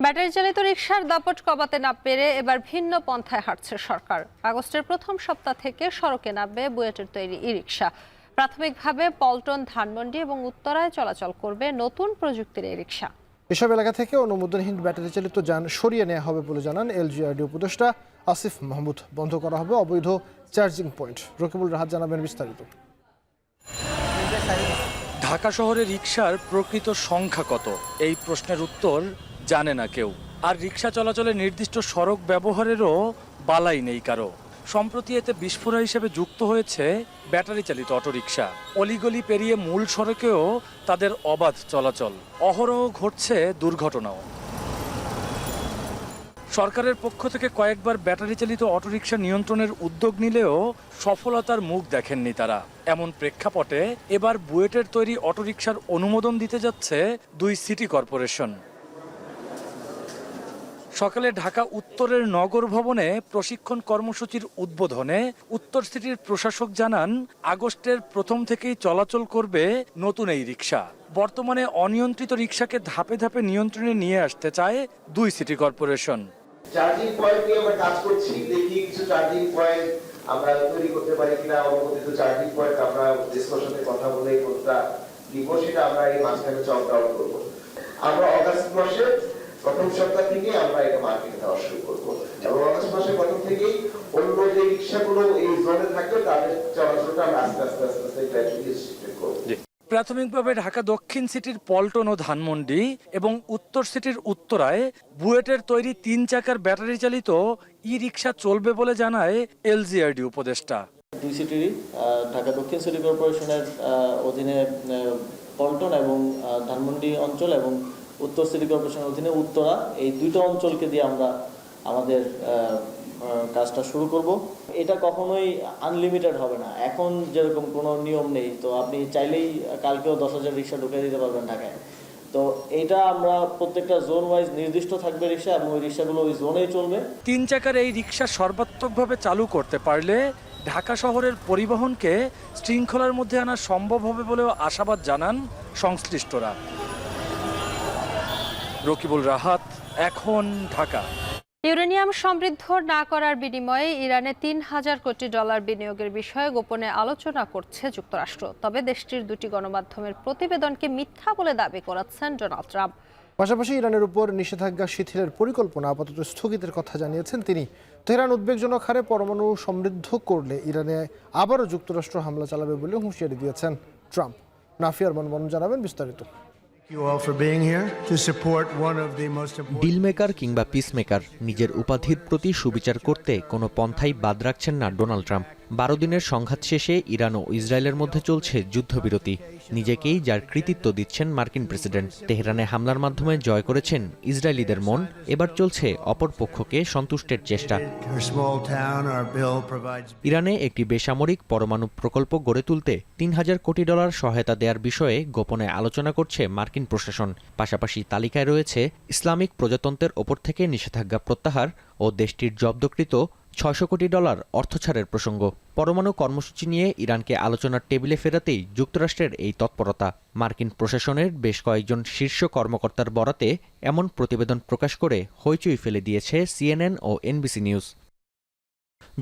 ব্যাটারি চালিত রিকশার দাপট কমাতে না পেরে এবার ভিন্ন পন্থায় হাঁটছে সরকার। আগস্টের প্রথম সপ্তাহ থেকে সড়কে নামবে বুয়েটের তৈরি ই রিকশা। প্রাথমিকভাবে পল্টন, ধানমন্ডি এবং উত্তরায় চলাচল করবে নতুন প্রযুক্তির এই রিকশা। এসব এলাকা থেকে অনুমোদনহীন ব্যাটারি চালিত যান সরিয়ে নেওয়া হবে বলে জানান এলজিআরডি উপদেষ্টা আসিফ মাহমুদ। বন্ধ করা হবে অবৈধ চার্জিং পয়েন্ট। রকিবুল রাহাত জানাবেন বিস্তারিত। ঢাকা শহরে রিকশার প্রকৃত সংখ্যা কত, এই প্রশ্নের উত্তর জানে না কেউ। আর রিকশা চলাচলে নির্দিষ্ট সড়ক ব্যবহারেরও বালাই নেই কারো। সম্প্রতি এতে বিস্ফোরক হিসেবে যুক্ত হয়েছে ব্যাটারি চালিত অটোরিকশা। অলিগলি পেরিয়ে মূল সড়কেও তাদের অবাধ চলাচল। অহরহ ঘটছে দুর্ঘটনাও। সরকারের পক্ষ থেকে কয়েকবার ব্যাটারি চালিত অটোরিকশা নিয়ন্ত্রণের উদ্যোগ নিলেও সফলতার মুখ দেখেননি তারা। এমন প্রেক্ষাপটে এবার বুয়েটের তৈরি অটোরিকশার অনুমোদন দিতে যাচ্ছে 2 সিটি কর্পোরেশন। সকালে ঢাকা উত্তরের নগর ভবনে প্রশিক্ষণ কর্মসূচির উদ্বোধনে উত্তর সিটির প্রশাসক জানান, আগস্টের প্রথম থেকেই চলাচল করবে নতুন এই রিকশা। বর্তমানে অনিয়ন্ত্রিত রিকশাকে ধাপে ধাপে নিয়ন্ত্রণে নিয়ে আসতে চায় 2 সিটি কর্পোরেশন। চার্জিং পয়েন্ট নিয়ে আমরা কাজ করছি, দেখি কিছু চার্জিং পয়েন্ট আমরা তৈরি করতে পারি কিনা। অনুমোদিত চার্জিং পয়েন্ট আমরা ডিসকাশনে কথা বলে কোনটা দিব সেটা আমরা এই মাঝখানে চক আউট করব। আমরা অগাস্ট মাসে প্রথম সপ্তাহ থেকে আমরা এটা মার্কেটে দেওয়া শুরু করবো এবং আগস্ট মাসের প্রথম থেকেই অন্য যে রিক্সাগুলো এই জোনে থাকবে তাদের চলাচলটা আমরা আস্তে আস্তে রেস্ট্রিক্ট করবো। প্রাথমিকভাবে ঢাকা দক্ষিণ সিটির পল্টন ও ধানমন্ডি এবং উত্তর সিটির উত্তরায় বুয়েটের তৈরি 3 চাকার ব্যাটারি চালিত ই রিকশা চলবে বলে জানায় এলজিআরডি উপদেষ্টা। 2 সিটির ঢাকা দক্ষিণ সিটি কর্পোরেশনের অধীনে পল্টন এবং ধানমন্ডি অঞ্চল এবং উত্তর সিটি কর্পোরেশনের অধীনে উত্তরা, এই 2টা অঞ্চলকে দিয়ে আমরা আমাদের কাজটা শুরু করব। এটা কখনোই আনলিমিটেড হবে না। এখন যেরকম কোনো নিয়ম নেই, তো আপনি চাইলেই কালকেও 10,000 রিক্সা ঢুকিয়ে দিতে পারবেন ঢাকায়। তো এটা আমরা প্রত্যেকটা জোন ওয়াইজ নির্দিষ্ট থাকবে রিক্সা এবং ওই রিক্সাগুলো ওই জোনেই চলবে। 3 চাকার এই রিক্সা সর্বাত্মকভাবে চালু করতে পারলে ঢাকা শহরের পরিবহনকে শৃঙ্খলার মধ্যে আনা সম্ভব হবে বলেও আশাবাদ জানান সংশ্লিষ্টরা। রকিবুল রাহাত, এখন, ঢাকা। ইউরেনিয়াম সমৃদ্ধ না করার বিনিময়ে ইরানে $3,000 কোটি বিনিয়োগের বিষয়ে গোপনে আলোচনা করছে যুক্তরাষ্ট্র। তবে দেশটির 2টি গণমাধ্যমের প্রতিবেদনকে মিথ্যা বলে দাবি করেছেন ডোনাল্ড ট্রাম্প। পাশাপাশি ইরানের উপর নিষেধাজ্ঞা শিথিলের পরিকল্পনা আপাতত স্থগিতের কথা জানিয়েছেন তিনি। তেহরান উদ্বেগজনক হারে পরমাণু সমৃদ্ধ করলে ইরানে আবারও যুক্তরাষ্ট্র হামলা চালাবে বলে হুঁশিয়ারি দিয়েছেন ট্রাম্প। নাফিয়ার মনমন জানাবেন বিস্তারিত। ডিলমেকার কিংবা পিসমেকার, নিজের উপাধির প্রতি সুবিচার করতে কোনো পন্থাই বাদ রাখছেন না ডোনাল্ড ট্রাম্প। 12 দিনের সংঘাত শেষে ইরান ও ইসরায়েলের মধ্যে চলছে যুদ্ধবিরতি। নিজেকেই যার কৃতিত্ব দিচ্ছেন মার্কিন প্রেসিডেন্ট। তেহরানে হামলার মাধ্যমে জয় করেছেন ইসরায়েলিদের মন। এবার চলছে অপর পক্ষকে সন্তুষ্টের চেষ্টা। ইরানে একটি বেসামরিক পরমাণু প্রকল্প গড়ে তুলতে $3000 কোটি সহায়তা দেওয়ার বিষয়ে গোপনে আলোচনা করছে মার্কিন প্রশাসন। পাশাপাশি তালিকায় রয়েছে ইসলামিক প্রজাতন্ত্রের ওপর থেকে নিষেধাজ্ঞা প্রত্যাহার ও দেশটির জব্দকৃত $600 কোটি অর্থছাড়ের প্রসঙ্গ। পরমাণু কর্মসূচি নিয়ে ইরানকে আলোচনার টেবিলে ফেরাতেই যুক্তরাষ্ট্রের এই তৎপরতা। মার্কিন প্রশাসনের বেশ কয়েকজন শীর্ষ কর্মকর্তার বরাতে এমন প্রতিবেদন প্রকাশ করে হইচই ফেলে দিয়েছে CNN ও NBC নিউজ।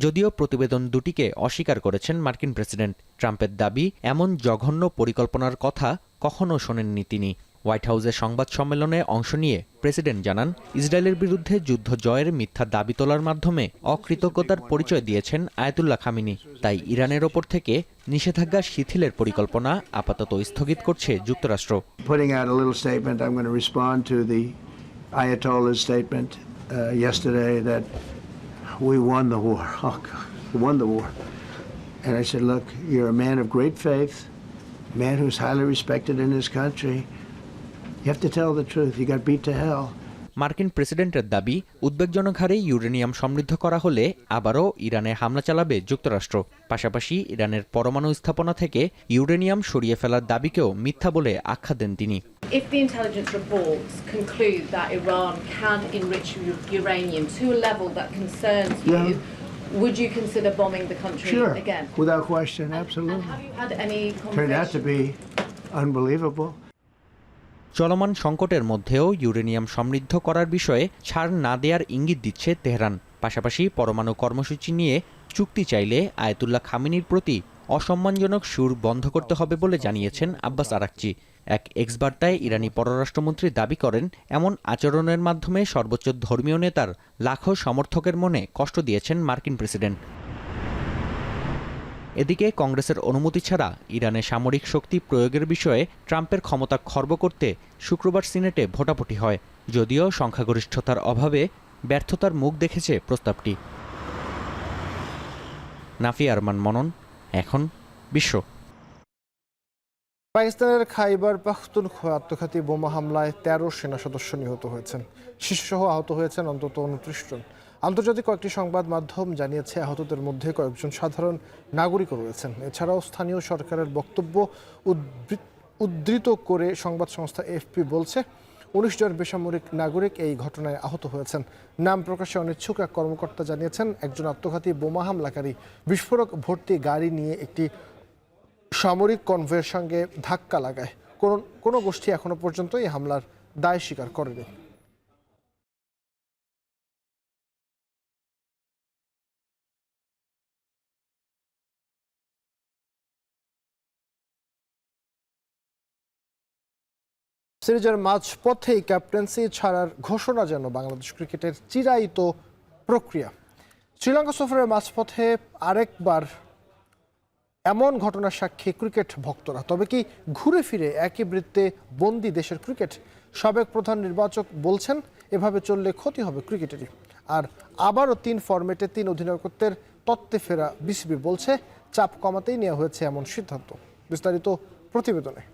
যদিও প্রতিবেদন দুটিকে অস্বীকার করেছেন মার্কিন প্রেসিডেন্ট। ট্রাম্পের দাবি, এমন জঘন্য পরিকল্পনার কথা কখনো শোনেননি তিনি। হোয়াইট হাউসের সংবাদ সম্মেলনে অংশ নিয়ে প্রেসিডেন্ট জানান, ইসরায়েলের বিরুদ্ধে যুদ্ধ জয়ের মিথ্যা দাবি তোলার মাধ্যমে অকৃতজ্ঞতার পরিচয় দিয়েছেন আয়াতুল্লাহ খামিনি। তাই ইরানের ওপর থেকে নিষেধাজ্ঞা শিথিলের পরিকল্পনা আপাতত স্থগিত করছে যুক্তরাষ্ট্র। Putting out a little statement, I'm going to respond to the Ayatollah's statement yesterday that we won the war. Oh, God, we won the war. And I said, look, you're a man of great faith, a man who's highly respected in his country. You have to tell the truth. You got beat to hell. মার্কিন প্রেসিডেন্টের দাবি, উদ্বেগজনক হারে uranium সমৃদ্ধ করা হলে আবারও ইরানে হামলা চালাবে যুক্তরাষ্ট্র। পাশাপাশি ইরানের পরমাণু স্থাপনা থেকে ইউরেনিয়াম সরিয়ে ফেলার দাবিকেও মিথ্যা বলে আখ্যা দেন তিনি। If the intelligence reports conclude that Iran can enrich uranium to a level that concerns you, would you consider bombing the country again? Sure, without question, absolutely. And have you had any conversations? Turned out to be unbelievable. চলমান সংকটের মধ্যেও uranium সমৃদ্ধ করার বিষয়ে ছাড় না দেওয়ার ইঙ্গিত দিচ্ছে তেহরান। পাশাপাশি পরমাণু কর্মসূচি নিয়ে চুক্তি চাইলে আয়াতুল্লাহ খামিনির প্রতি অসম্মানজনক সুর বন্ধ করতে হবে বলে জানিয়েছেন আব্বাস আরাকচি। এক এক্স বার্তায় ইরানি পররাষ্ট্রমন্ত্রী দাবি করেন, এমন আচরণের মাধ্যমে সর্বোচ্চ ধর্মীয় নেতার লাখো সমর্থকের মনে কষ্ট দিয়েছেন মার্কিন প্রেসিডেন্ট। এদিকে কংগ্রেসের অনুমতি ছাড়া ইরানে সামরিক শক্তি প্রয়োগের বিষয়ে ট্রাম্পের ক্ষমতা খর্ব করতে শুক্রবার সিনেটে ভোটাভুটি হয়। যদিও সংখ্যাগরিষ্ঠতার অভাবে ব্যর্থতার মুখ দেখেছে প্রস্তাবটি। নাফিয়া আরমান মনন, এখন বিশ্ব। পাকিস্তানের খাইবার পাখতুনখোয়া আত্মঘাতী বোমা হামলায় 13 সেনা সদস্য নিহত হয়েছেন। শিশুসহ আহত হয়েছেন অন্তত 29 জন। আন্তর্জাতিক কয়েকটি সংবাদ মাধ্যম জানিয়েছে আহতদের মধ্যে কয়েকজন সাধারণ নাগরিকও রয়েছেন। এছাড়াও স্থানীয় সরকারের বক্তব্য উদ্ধৃত করে সংবাদ সংস্থা AFP বলছে, 19 জন বেসামরিক নাগরিক এই ঘটনায় আহত হয়েছেন। নাম প্রকাশে অনিচ্ছুক এক কর্মকর্তা জানিয়েছেন, একজন আত্মঘাতী বোমা হামলাকারী বিস্ফোরক ভর্তি গাড়ি নিয়ে একটি সামরিক কনভয়ের সঙ্গে ধাক্কা লাগায়। কোনো গোষ্ঠী এখনো পর্যন্ত এই হামলার দায় স্বীকার করেনি। সিরিজের মাঝপথেই ক্যাপ্টেন্সি ছাড়ার ঘোষণা যেন বাংলাদেশ ক্রিকেটের চিরায়িত প্রক্রিয়া। শ্রীলঙ্কা সফরের মাঝপথে আরেকবার এমন ঘটনার সাক্ষী ক্রিকেট ভক্তরা। তবে কি ঘুরে ফিরে একই বৃত্তে বন্দী দেশের ক্রিকেট? সাবেক প্রধান নির্বাচক বলছেন, এভাবে চললে ক্ষতি হবে ক্রিকেটেরই। আর আবারও 3 ফরম্যাটে 3 অধিনায়কত্বের তত্ত্বে ফেরা বিসিবি বলছে, চাপ কমাতেই নেওয়া হয়েছে এমন সিদ্ধান্ত। বিস্তারিত প্রতিবেদনে।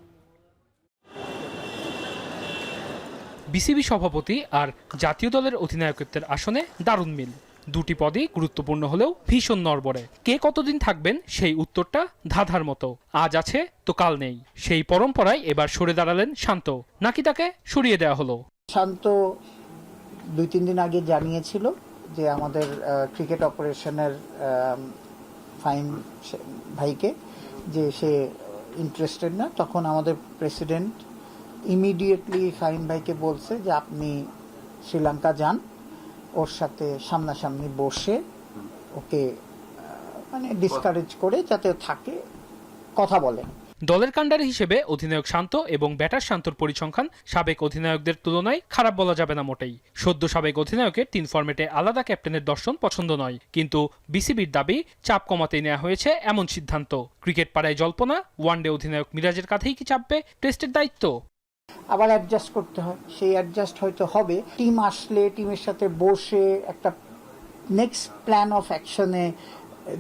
বিসিবি সভাপতি আর জাতীয় দলের অধিনায়কত্বের আসনে দারুণ মিল। দুটি পদই গুরুত্বপূর্ণ হলেও ভীষণ নড়বড়ে। কে কতদিন থাকবেন সেই উত্তরটা ধাঁধার মতো। আজ আছে তো কাল নেই, সেই পরম্পরায় এবার সরে দাঁড়ালেন শান্ত, নাকি তাকে সরিয়ে দেওয়া হলো? শান্ত 2-3 দিন আগে জানিয়েছিল যে আমাদের ক্রিকেট অপারেশনের ফাইন ভাইকে যে সে ইন্টারেস্টেড না। তখন আমাদের প্রেসিডেন্ট ইমিডিয়েটলি ফাহিম ভাইকে বলছে যে আপনি শ্রীলঙ্কা যান, ওর সাথে সামনাসামনি বসে ওকে মানে ডিসকারেজ করে যাতে থাকে, কথা বলেন। দলের কাণ্ডারি হিসেবে অধিনায়ক শান্ত এবং ব্যাটার শান্তর পরিসংখ্যান সাবেক অধিনায়কদের তুলনায় খারাপ বলা যাবে না মোটেই। সদ্য সাবেক অধিনায়কের 3 ফরম্যাটে আলাদা ক্যাপ্টেনের দর্শন পছন্দ নয়, কিন্তু বিসিবির দাবি চাপ কমাতে নেওয়া হয়েছে এমন সিদ্ধান্ত। ক্রিকেট পাড়ায় জল্পনা, ওয়ানডে অধিনায়ক মিরাজের কাঁধেই কি চাপবে টেস্টের দায়িত্ব? আবার অ্যাডজাস্ট করতে হয়, সেই অ্যাডজাস্ট হয়তো হবে। টিম আসলে টিমের সাথে বসে একটা নেক্সট প্ল্যান অফ অ্যাকশনে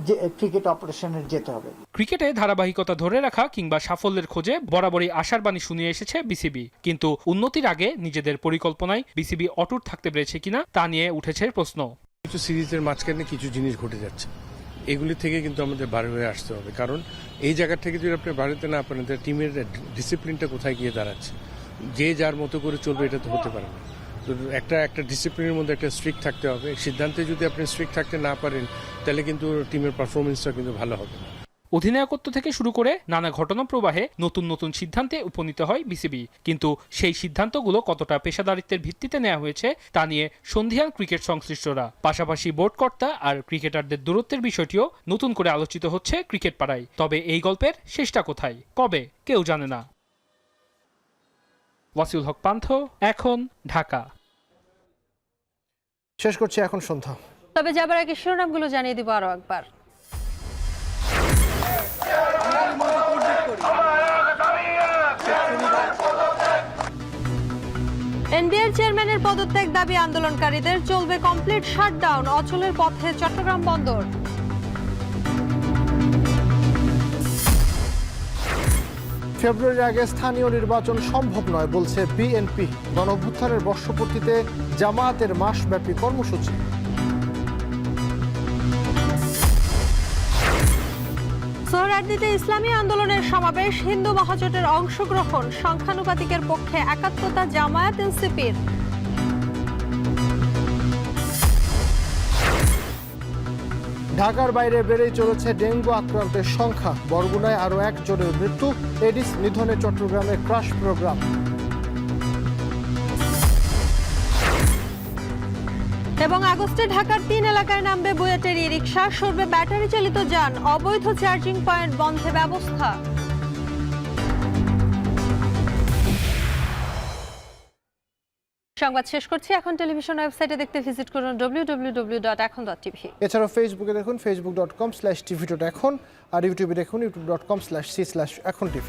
যে ক্রিকেট অপারেশনের যেতে হবে। ক্রিকেটে ধারাবাহিকতা ধরে রাখা কিংবা সাফল্যের খোঁজে বরাবরই আশার বাণী শুনিয়ে এসেছে বিসিবি, কিন্তু উন্নতির আগে নিজেদের পরিকল্পনায় বিসিবি অটুট থাকতে পেরেছে কিনা তা নিয়ে উঠেছে প্রশ্ন। কিছু সিরিজের মাঝখানে কিছু জিনিস ঘটে যাচ্ছে, এগুলি থেকে কিন্তু আমাদের বার হয়ে আসতে হবে, কারণ এই জায়গা থেকে যদি আপনি বার হতে না পারেন তাহলে টিমের ডিসিপ্লিনটা কোথায় গিয়ে দাঁড়াচ্ছে। যে যার মতো করে চলবে এটা তো হতে পারে না। তো একটা ডিসিপ্লিনের মধ্যে একটা স্ট্রিক্ট থাকতে হবে। সিদ্ধান্তে যদি আপনি স্ট্রিক্ট থাকতে না পারেন তাহলে কিন্তু টিমের পারফরমেন্সটা কিন্তু ভালো হবে না। অধিনায়কত্ব থেকে শুরু করে নানা ঘটনা প্রবাহে নতুন নতুন সিদ্ধান্তে উপনীত হয় বিসিবি, কিন্তু সেই সিদ্ধান্তগুলো কতটা পেশাদারিত্বের ভিত্তিতে নেওয়া হয়েছে তা নিয়ে সন্দিহান ক্রিকেট সংশ্লিষ্টরা। পাশাপাশি বোর্ড কর্তা আর ক্রিকেটারদের দূরত্বের বিষয়টিও নতুন করে আলোচিত হচ্ছে ক্রিকেট পাড়ায়। তবে এই গল্পের শেষটা কোথায়, কবে, কেউ জানে না। ওয়াসিউল হক পান্থ, এখন, ঢাকা। শেষ করছি এখন সন্ধ্যা। তবে যাবার আগে শিরোনামগুলো জানিয়ে দিব আরো একবার। এনবিআর চেয়ারম্যানের পদত্যাগ দাবি আন্দোলনকারীদের, চলবে কমপ্লিট শাটডাউন, অচলের পথে চট্টগ্রাম বন্দর। ফেব্রুয়ারির আগে স্থানীয় নির্বাচন সম্ভব নয় বলছে বিএনপি। গণঅভ্যুত্থানের বর্ষপূর্তিতে জামায়াতের মাসব্যাপী কর্মসূচি। সোহরাওয়ার্দীতে ইসলামী আন্দোলনের সমাবেশ, হিন্দু মহাজোটের অংশগ্রহণ, সংখ্যানুপাতিকের পক্ষে একাত্মতা জামায়াত এনসিপির। ঢাকার বাইরে বেড়েই চলেছে ডেঙ্গু আক্রান্তের সংখ্যা। বরগুনায় আরও একজনের মৃত্যু। এডিস নিধনে চট্টগ্রামে ক্রাশ প্রোগ্রাম। এবং আগস্টে ঢাকার 3 এলাকায় নামবে বুয়েটের ই রিকশা, সরবে ব্যাটারি চালিত যান, অবৈধ চার্জিং পয়েন্ট বন্ধে ব্যবস্থা। সংবাদ শেষ করছি। এখন টেলিভিশন ওয়েবসাইটে দেখতে ভিজিট করুন www.ekhon.tv। এছাড়াও ফেসবুকে দেখুন facebook.com/tv.ekhon আর ইউটিউবে দেখুন youtube.com/c/ekhon tv।